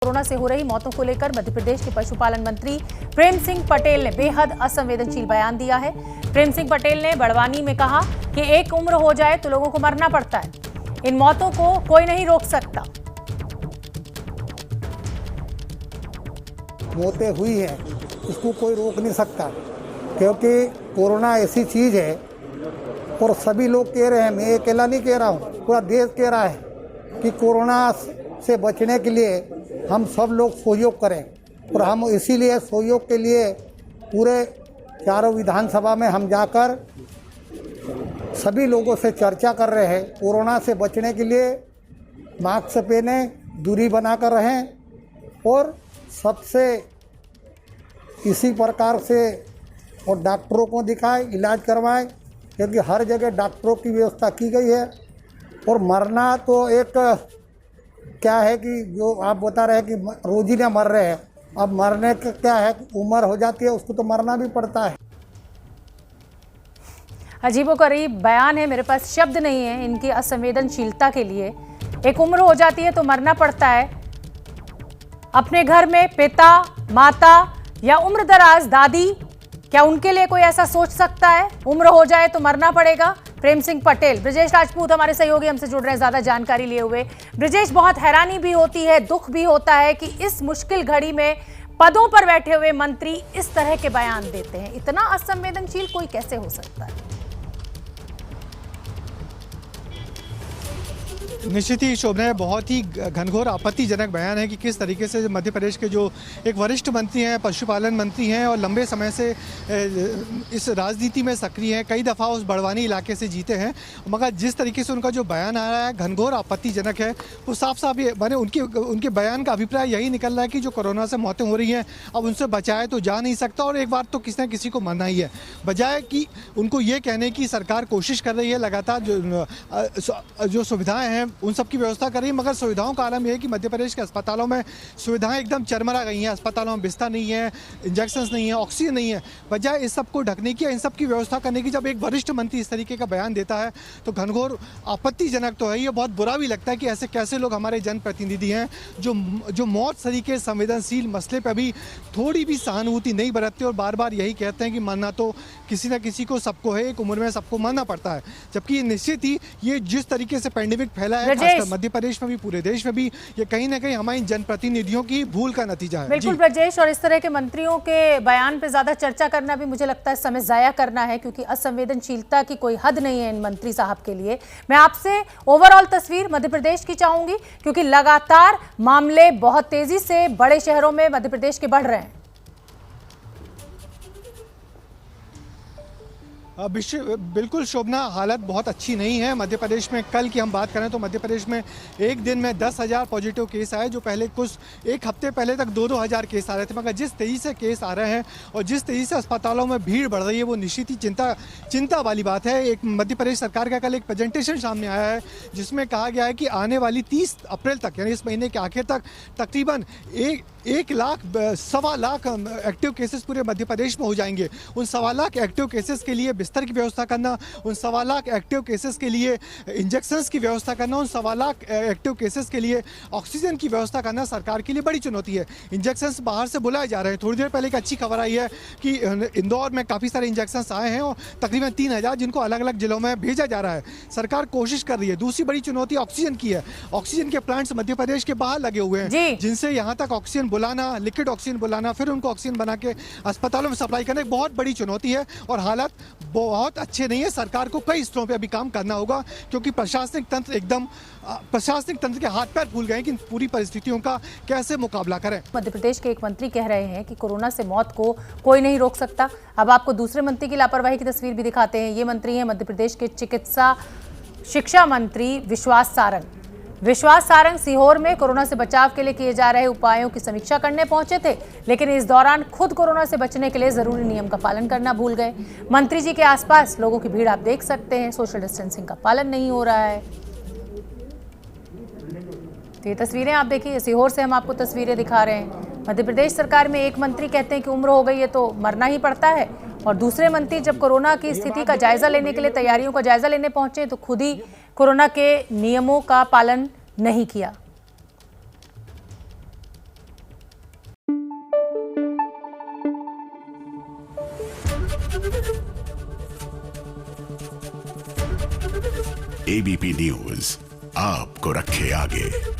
Corona से हो रही मौतों को लेकर मध्य प्रदेश के पशुपालन मंत्री प्रेम सिंह पटेल ने बेहद असंवेदनशील बयान दिया है। प्रेम सिंह पटेल ने बड़वानी में कहा कि एक उम्र हो जाए तो लोगों को मरना पड़ता है, इन मौतों को कोई नहीं रोक सकता। मौतें हुई हैं, इसको कोई रोक नहीं सकता, क्योंकि कोरोना ऐसी चीज़ है और सभी लोग कह रहे हैं, मैं अकेला नहीं कह रहा हूँ, पूरा देश कह रहा है कि कोरोना से बचने के लिए हम सब लोग सहयोग करें। और हम इसीलिए सहयोग के लिए पूरे चारों विधानसभा में हम जाकर सभी लोगों से चर्चा कर रहे हैं। कोरोना से बचने के लिए मास्क पहने, दूरी बनाकर रहें और सबसे इसी प्रकार से और डॉक्टरों को दिखाएं, इलाज करवाएं, क्योंकि हर जगह डॉक्टरों की व्यवस्था की गई है। और मरना तो एक क्या है कि जो आप बता रहे हैं कि रोज ही ना मर रहे हैं, अब मरने का क्या है, उम्र हो जाती है, उसको तो मरना भी पड़ता है। अजीबोगरीब बयान है, मेरे पास शब्द नहीं है इनकी असंवेदनशीलता के लिए। एक उम्र हो जाती है तो मरना पड़ता है। अपने घर में पिता, माता या उम्रदराज दादी, क्या उनके लिए कोई ऐसा सोच सकता है? उम्र हो जाए तो मरना पड़ेगा। प्रेम सिंह पटेल। ब्रजेश राजपूत हमारे सहयोगी हमसे जुड़ रहे हैं ज्यादा जानकारी लिए हुए। ब्रजेश, बहुत हैरानी भी होती है, दुख भी होता है कि इस मुश्किल घड़ी में पदों पर बैठे हुए मंत्री इस तरह के बयान देते हैं। इतना असंवेदनशील कोई कैसे हो सकता है? निश्चित ही शोभना, बहुत ही घनघोर आपत्तिजनक बयान है कि किस तरीके से मध्य प्रदेश के जो एक वरिष्ठ मंत्री हैं, पशुपालन मंत्री हैं और लंबे समय से इस राजनीति में सक्रिय हैं, कई दफ़ा उस बड़वानी इलाके से जीते हैं, मगर जिस तरीके से उनका जो बयान आ रहा है घनघोर आपत्तिजनक है। वो साफ साफ ये मैंने उनके बयान का अभिप्राय यही निकल रहा है कि जो कोरोना से मौतें हो रही हैं, अब उनसे बचाए तो जा नहीं सकता और एक बार तो किसी न किसी को मरना ही है। बजाय कि उनको ये कहने की सरकार कोशिश कर रही है, लगातार जो सुविधाएँ हैं उन सब की व्यवस्था कर रही है, मगर सुविधाओं का आलम यह है कि मध्य प्रदेश के अस्पतालों में सुविधाएं एकदम चरमरा गई हैं। अस्पतालों में बिस्तर नहीं है, इंजेक्शंस नहीं है, ऑक्सीजन नहीं है। बजाय इस सब को ढकने की, इन सब की व्यवस्था करने की, जब एक वरिष्ठ मंत्री इस तरीके का बयान देता है तो घनघोर आपत्तिजनक तो है। ये बहुत बुरा भी लगता है कि ऐसे कैसे लोग हमारे जनप्रतिनिधि हैं जो मौत सरीके संवेदनशील मसले पर भी थोड़ी भी सहानुभूति नहीं बरतते और बार बार यही कहते हैं कि मरना तो किसी न किसी को सबको है, एक उम्र में सबको मरना पड़ता है। जबकि निश्चित ही ये जिस तरीके से पैंडेमिक फैला है मध्य प्रदेश में भी, पूरे देश में भी, ये कहीं ना कहीं हमारे जनप्रतिनिधियों की भूल का नतीजा है। बिल्कुल ब्रजेश, और इस तरह के मंत्रियों के बयान पे ज्यादा चर्चा करना भी मुझे लगता है समय जाया करना है, क्योंकि असंवेदनशीलता की कोई हद नहीं है इन मंत्री साहब के लिए। मैं आपसे ओवरऑल तस्वीर मध्य प्रदेश की चाहूंगी, क्योंकि लगातार मामले बहुत तेजी से बड़े शहरों में मध्य प्रदेश के बढ़ रहे हैं। बिल्कुल शोभना, हालत बहुत अच्छी नहीं है मध्य प्रदेश में। कल की हम बात करें तो मध्य प्रदेश में एक दिन में 10,000 पॉजिटिव केस आए, जो पहले कुछ एक हफ्ते पहले तक 2-2 हज़ार केस आ रहे थे। मगर जिस तेज़ी से केस आ रहे हैं और जिस तेज़ी से अस्पतालों में भीड़ बढ़ रही है, वो निश्चित ही चिंता वाली बात है। एक मध्य प्रदेश सरकार का कल एक प्रेजेंटेशन सामने आया है जिसमें कहा गया है कि आने वाली 30 अप्रैल तक, यानी इस महीने के आखिर तक, तकरीबन 1.25 लाख एक्टिव केसेस पूरे मध्य प्रदेश में हो जाएंगे। उन 1.25 लाख एक्टिव केसेस के लिए बिस्तर की व्यवस्था करना, उन 1.25 लाख एक्टिव केसेस के लिए इंजेक्शंस की व्यवस्था करना, उन 1.25 लाख एक्टिव केसेस के लिए ऑक्सीजन की व्यवस्था करना सरकार के लिए बड़ी चुनौती है। इंजेक्शंस बाहर से बुलाए जा रहे हैं। थोड़ी देर पहले एक अच्छी खबर आई है कि इंदौर में काफ़ी सारे इंजेक्शंस आए हैं और तकरीबन 3,000 जिनको अलग अलग जिलों में भेजा जा रहा है। सरकार कोशिश कर रही है। दूसरी बड़ी चुनौती ऑक्सीजन की है। ऑक्सीजन के प्लांट्स मध्य प्रदेश के बाहर लगे हुए हैं, जिनसे यहाँ तक ऑक्सीजन बुलाना, लिक्विड ऑक्सीजन बुलाना, फिर उनको ऑक्सीजन बना के अस्पतालों में सप्लाई करना एक बहुत बड़ी चुनौती है और हालात बहुत अच्छे नहीं है। सरकार को कई स्तरों पे अभी काम करना होगा, क्योंकि प्रशासनिक तंत्र के हाथ पैर फूल गए हैं कि पूरी परिस्थितियों का कैसे मुकाबला करें। मध्य प्रदेश के एक मंत्री कह रहे हैं कि कोरोना से मौत को कोई नहीं रोक सकता। अब आपको दूसरे मंत्री की लापरवाही की तस्वीर भी दिखाते हैं। ये मंत्री हैं मध्य प्रदेश के चिकित्सा शिक्षा मंत्री विश्वास सारंग। विश्वास सारंग सीहोर में कोरोना से बचाव के लिए किए जा रहे उपायों की समीक्षा करने पहुंचे थे, लेकिन इस दौरान खुद कोरोना से बचने के लिए जरूरी नियम का पालन करना भूल गए। मंत्री जी के आसपास लोगों की भीड़ आप देख सकते हैं, सोशल डिस्टेंसिंग का पालन नहीं हो रहा है। तो ये तस्वीरें आप देखिए, सीहोर से हम आपको तस्वीरें दिखा रहे हैं। मध्य प्रदेश सरकार में एक मंत्री कहते हैं कि उम्र हो गई है तो मरना ही पड़ता है, और दूसरे मंत्री जब कोरोना की स्थिति का जायजा लेने के लिए, तैयारियों का जायजा लेने पहुंचे तो खुद ही कोरोना के नियमों का पालन नहीं किया। एबीपी न्यूज आपको रखे आगे।